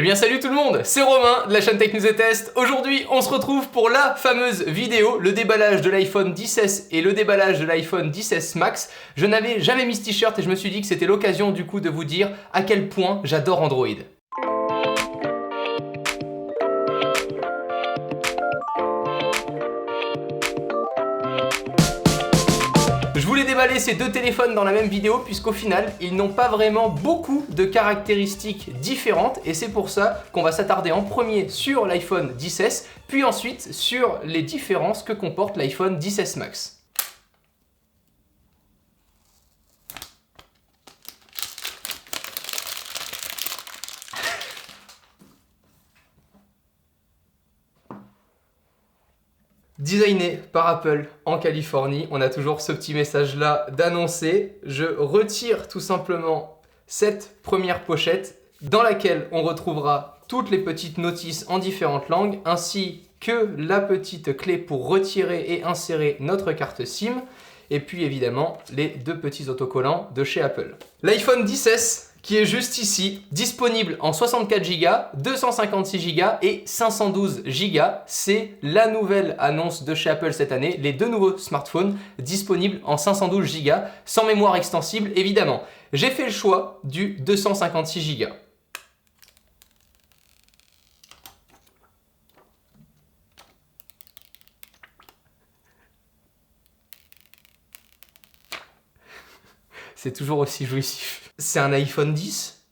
Eh bien salut tout le monde, c'est Romain de la chaîne Tech News et Test. Aujourd'hui on se retrouve pour la fameuse vidéo, le déballage de l'iPhone XS et le déballage de l'iPhone XS Max. Je n'avais jamais mis ce t-shirt et je me suis dit que c'était l'occasion du coup de vous dire à quel point j'adore Android. Je voulais déballer ces deux téléphones dans la même vidéo puisqu'au final, ils n'ont pas vraiment beaucoup de caractéristiques différentes et c'est pour ça qu'on va s'attarder en premier sur l'iPhone XS, puis ensuite sur les différences que comporte l'iPhone XS Max. Designé par Apple en Californie, on a toujours ce petit message là d'annoncer. Je retire tout simplement cette première pochette dans laquelle on retrouvera toutes les petites notices en différentes langues ainsi que la petite clé pour retirer et insérer notre carte SIM et puis évidemment les deux petits autocollants de chez Apple. L'iPhone XS qui est juste ici, disponible en 64 Go, 256 Go et 512 Go. C'est la nouvelle annonce de chez Apple cette année, les deux nouveaux smartphones disponibles en 512 Go, sans mémoire extensible évidemment. J'ai fait le choix du 256 Go. C'est toujours aussi jouissif. C'est un iPhone 10.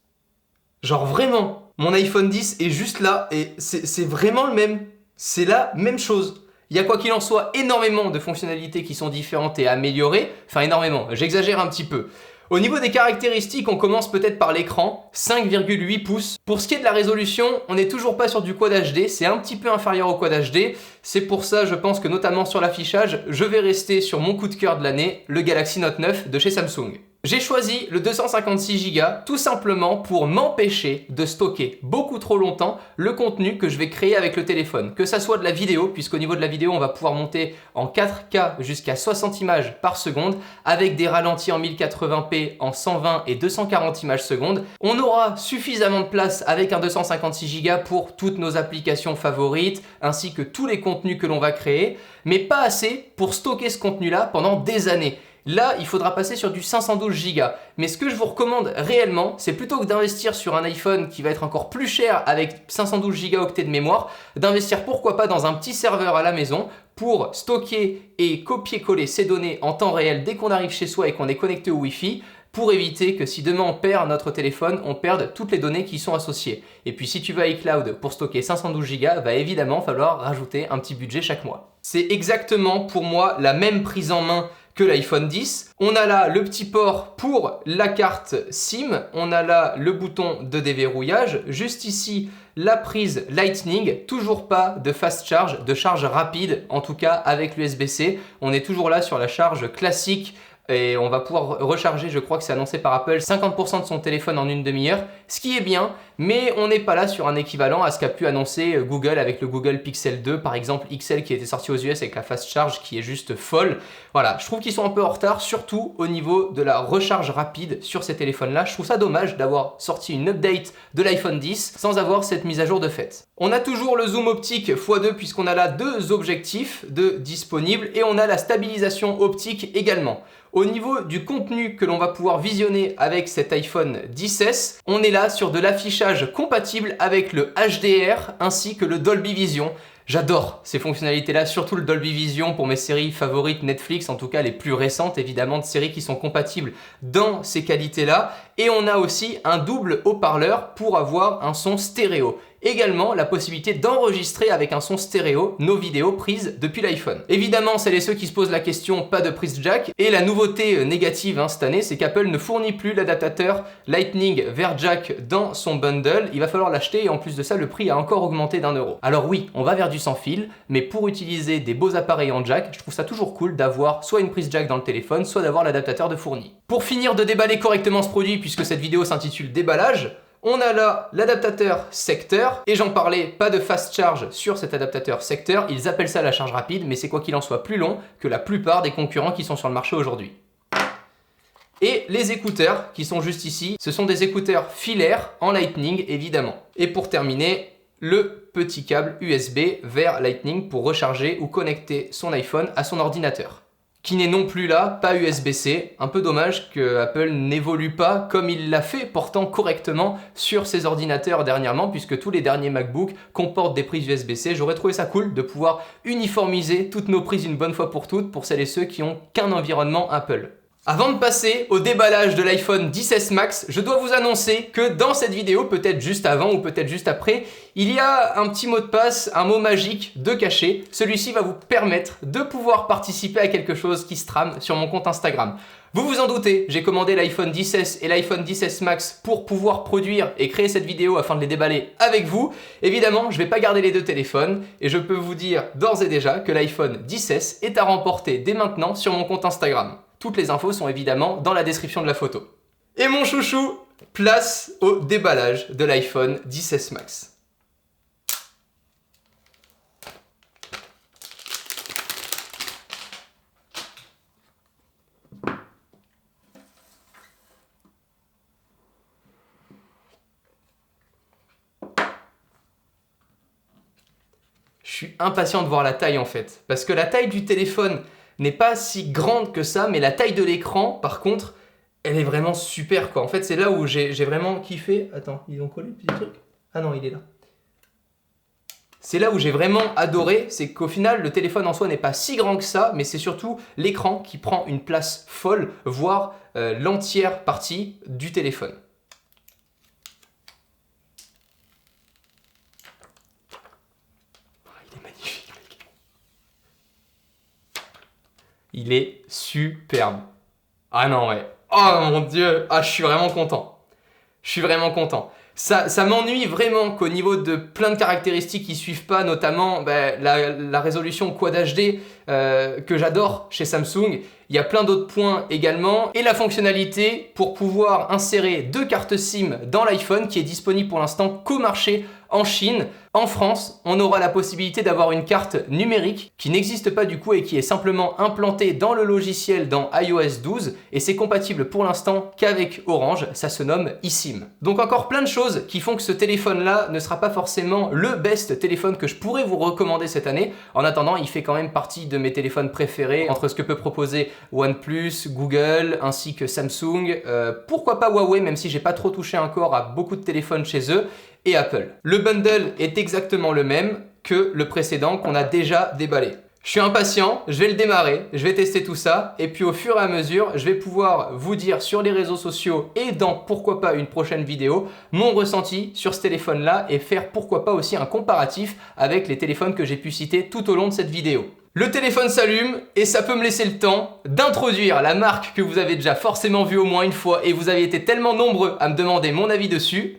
Genre vraiment, mon iPhone 10 est juste là et c'est vraiment le même. C'est la même chose. Il y a quoi qu'il en soit énormément de fonctionnalités qui sont différentes et améliorées. Enfin énormément, j'exagère un petit peu. Au niveau des caractéristiques, on commence peut-être par l'écran, 5,8 pouces. Pour ce qui est de la résolution, on n'est toujours pas sur du Quad HD, c'est un petit peu inférieur au Quad HD. C'est pour ça, je pense que notamment sur l'affichage, je vais rester sur mon coup de cœur de l'année, le Galaxy Note 9 de chez Samsung. J'ai choisi le 256 Go tout simplement pour m'empêcher de stocker beaucoup trop longtemps le contenu que je vais créer avec le téléphone. Que ça soit de la vidéo, puisqu'au niveau de la vidéo, on va pouvoir monter en 4K jusqu'à 60 images par seconde avec des ralentis en 1080p en 120 et 240 images secondes. On aura suffisamment de place avec un 256 Go pour toutes nos applications favorites ainsi que tous les contenus que l'on va créer, mais pas assez pour stocker ce contenu-là pendant des années. Là, il faudra passer sur du 512 Go. Mais ce que je vous recommande réellement, c'est plutôt que d'investir sur un iPhone qui va être encore plus cher avec 512 Go de mémoire, d'investir pourquoi pas dans un petit serveur à la maison pour stocker et copier-coller ces données en temps réel dès qu'on arrive chez soi et qu'on est connecté au Wi-Fi, pour éviter que si demain on perd notre téléphone, on perde toutes les données qui y sont associées. Et puis si tu veux iCloud pour stocker 512 Go, va évidemment falloir rajouter un petit budget chaque mois. C'est exactement pour moi la même prise en main que l'iPhone 10. On a là le petit port pour la carte SIM, on a là le bouton de déverrouillage, juste ici la prise Lightning, toujours pas de fast charge, de charge rapide, en tout cas avec l'USB-C. On est toujours là sur la charge classique et on va pouvoir recharger, je crois que c'est annoncé par Apple, 50% de son téléphone en une demi-heure, ce qui est bien, mais on n'est pas là sur un équivalent à ce qu'a pu annoncer Google avec le Google Pixel 2, par exemple XL qui était sorti aux US avec la fast charge qui est juste folle. Voilà, je trouve qu'ils sont un peu en retard, surtout au niveau de la recharge rapide sur ces téléphones-là. Je trouve ça dommage d'avoir sorti une update de l'iPhone 10 sans avoir cette mise à jour de fait. On a toujours le zoom optique x2 puisqu'on a là deux objectifs disponibles et on a la stabilisation optique également. Au niveau du contenu que l'on va pouvoir visionner avec cet iPhone XS, on est là sur de l'affichage compatible avec le HDR ainsi que le Dolby Vision. J'adore ces fonctionnalités-là, surtout le Dolby Vision pour mes séries favorites Netflix, en tout cas les plus récentes évidemment, de séries qui sont compatibles dans ces qualités-là. Et on a aussi un double haut-parleur pour avoir un son stéréo. Également la possibilité d'enregistrer avec un son stéréo nos vidéos prises depuis l'iPhone. Évidemment, celles et ceux qui se posent la question, pas de prise jack. Et la nouveauté négative cette année, c'est qu'Apple ne fournit plus l'adaptateur Lightning vers jack dans son bundle. Il va falloir l'acheter et en plus de ça, le prix a encore augmenté d'1 €. Alors oui, on va vers du sans fil, mais pour utiliser des beaux appareils en jack, je trouve ça toujours cool d'avoir soit une prise jack dans le téléphone, soit d'avoir l'adaptateur de fourni. Pour finir de déballer correctement ce produit, puisque cette vidéo s'intitule déballage, on a là l'adaptateur secteur, et j'en parlais, pas de fast charge sur cet adaptateur secteur, ils appellent ça la charge rapide, mais c'est quoi qu'il en soit plus long que la plupart des concurrents qui sont sur le marché aujourd'hui. Et les écouteurs qui sont juste ici, ce sont des écouteurs filaires en Lightning évidemment. Et pour terminer, le petit câble USB vers Lightning pour recharger ou connecter son iPhone à son ordinateur. Qui n'est non plus là, pas USB-C. Un peu dommage que Apple n'évolue pas comme il l'a fait pourtant correctement sur ses ordinateurs dernièrement, puisque tous les derniers MacBook comportent des prises USB-C. J'aurais trouvé ça cool de pouvoir uniformiser toutes nos prises une bonne fois pour toutes pour celles et ceux qui n'ont qu'un environnement Apple. Avant de passer au déballage de l'iPhone XS Max, je dois vous annoncer que dans cette vidéo, peut-être juste avant ou peut-être juste après, il y a un petit mot de passe, un mot magique de caché. Celui-ci va vous permettre de pouvoir participer à quelque chose qui se trame sur mon compte Instagram. Vous vous en doutez, j'ai commandé l'iPhone XS et l'iPhone XS Max pour pouvoir produire et créer cette vidéo afin de les déballer avec vous. Évidemment, je ne vais pas garder les deux téléphones et je peux vous dire d'ores et déjà que l'iPhone XS est à remporter dès maintenant sur mon compte Instagram. Toutes les infos sont évidemment dans la description de la photo. Et mon chouchou, place au déballage de l'iPhone XS Max. Je suis impatient de voir la taille en fait, parce que la taille du téléphone n'est pas si grande que ça, mais la taille de l'écran, par contre, elle est vraiment super quoi. En fait, c'est là où j'ai vraiment kiffé. Attends, ils ont collé le petit truc? Ah non, il est là. C'est là où j'ai vraiment adoré, c'est qu'au final, le téléphone en soi n'est pas si grand que ça, mais c'est surtout l'écran qui prend une place folle, voire l'entière partie du téléphone. Il est magnifique, mec. Il est superbe. Ah non, ouais. Oh mon Dieu. Ah, je suis vraiment content. Je suis vraiment content. Ça m'ennuie vraiment qu'au niveau de plein de caractéristiques qui ne suivent pas, notamment la résolution Quad HD que j'adore chez Samsung. Il y a plein d'autres points également. Et la fonctionnalité pour pouvoir insérer 2 cartes SIM dans l'iPhone qui est disponible pour l'instant qu'au marché en Chine. En France, on aura la possibilité d'avoir une carte numérique qui n'existe pas du coup et qui est simplement implantée dans le logiciel dans iOS 12 et c'est compatible pour l'instant qu'avec Orange, ça se nomme eSIM. Donc encore plein de choses qui font que ce téléphone-là ne sera pas forcément le best téléphone que je pourrais vous recommander cette année. En attendant, il fait quand même partie de mes téléphones préférés entre ce que peut proposer OnePlus, Google ainsi que Samsung. Pourquoi pas Huawei, même si j'ai pas trop touché encore à beaucoup de téléphones chez eux. Et Apple. Le bundle est exactement le même que le précédent qu'on a déjà déballé. Je suis impatient, je vais le démarrer, je vais tester tout ça et puis au fur et à mesure, je vais pouvoir vous dire sur les réseaux sociaux et dans pourquoi pas une prochaine vidéo mon ressenti sur ce téléphone-là et faire pourquoi pas aussi un comparatif avec les téléphones que j'ai pu citer tout au long de cette vidéo. Le téléphone s'allume et ça peut me laisser le temps d'introduire la marque que vous avez déjà forcément vue au moins une fois et vous avez été tellement nombreux à me demander mon avis dessus.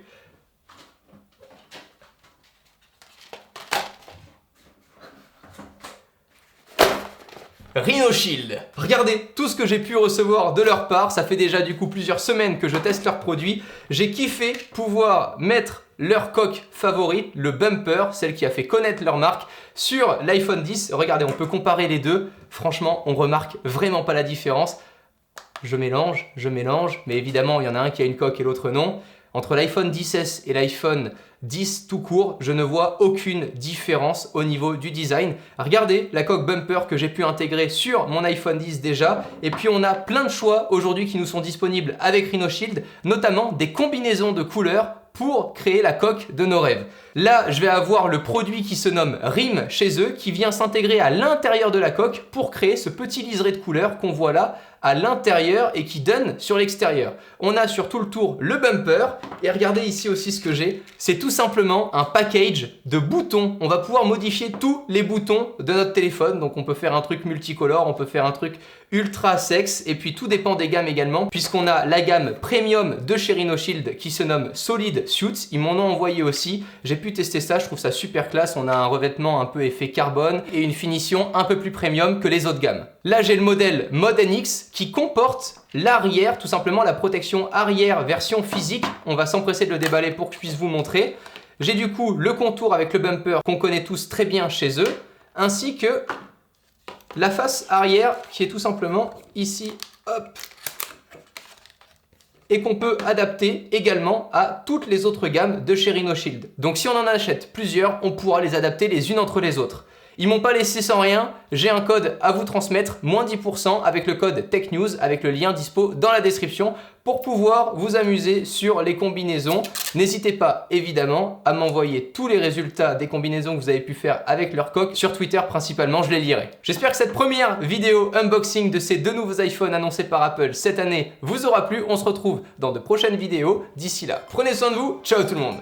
Rhino Shield. Regardez tout ce que j'ai pu recevoir de leur part, ça fait déjà du coup plusieurs semaines que je teste leurs produits. J'ai kiffé pouvoir mettre leur coque favorite, le bumper, celle qui a fait connaître leur marque, sur l'iPhone X. Regardez, on peut comparer les deux. Franchement, on remarque vraiment pas la différence. Je mélange, mais évidemment, il y en a un qui a une coque et l'autre non. Entre l'iPhone XS et l'iPhone 10 tout court, je ne vois aucune différence au niveau du design. Regardez la coque bumper que j'ai pu intégrer sur mon iPhone 10 déjà. Et puis on a plein de choix aujourd'hui qui nous sont disponibles avec Rhino Shield, notamment des combinaisons de couleurs pour créer la coque de nos rêves. Là, je vais avoir le produit qui se nomme RIM chez eux, qui vient s'intégrer à l'intérieur de la coque pour créer ce petit liseré de couleurs qu'on voit là à l'intérieur et qui donne sur l'extérieur. On a sur tout le tour le bumper et regardez ici aussi ce que j'ai. C'est tout simplement un package de boutons. On va pouvoir modifier tous les boutons de notre téléphone. Donc on peut faire un truc multicolore, on peut faire un truc ultra sexe et puis tout dépend des gammes également puisqu'on a la gamme premium de chez Rhino Shield qui se nomme Solid Suits. Ils m'en ont envoyé aussi. J'ai pu tester ça, je trouve ça super classe. On a un revêtement un peu effet carbone et une finition un peu plus premium que les autres gammes. Là, j'ai le modèle Mod NX qui comporte l'arrière, tout simplement la protection arrière version physique. On va s'empresser de le déballer pour que je puisse vous montrer. J'ai du coup le contour avec le bumper qu'on connaît tous très bien chez eux, ainsi que la face arrière qui est tout simplement ici, hop, et qu'on peut adapter également à toutes les autres gammes de chez Rhino Shield. Donc si on en achète plusieurs, on pourra les adapter les unes entre les autres. Ils m'ont pas laissé sans rien, j'ai un code à vous transmettre, moins 10% avec le code TechNews, avec le lien dispo dans la description pour pouvoir vous amuser sur les combinaisons. N'hésitez pas évidemment à m'envoyer tous les résultats des combinaisons que vous avez pu faire avec leur coque sur Twitter principalement, je les lirai. J'espère que cette première vidéo unboxing de ces deux nouveaux iPhones annoncés par Apple cette année vous aura plu. On se retrouve dans de prochaines vidéos. D'ici là, prenez soin de vous, ciao tout le monde.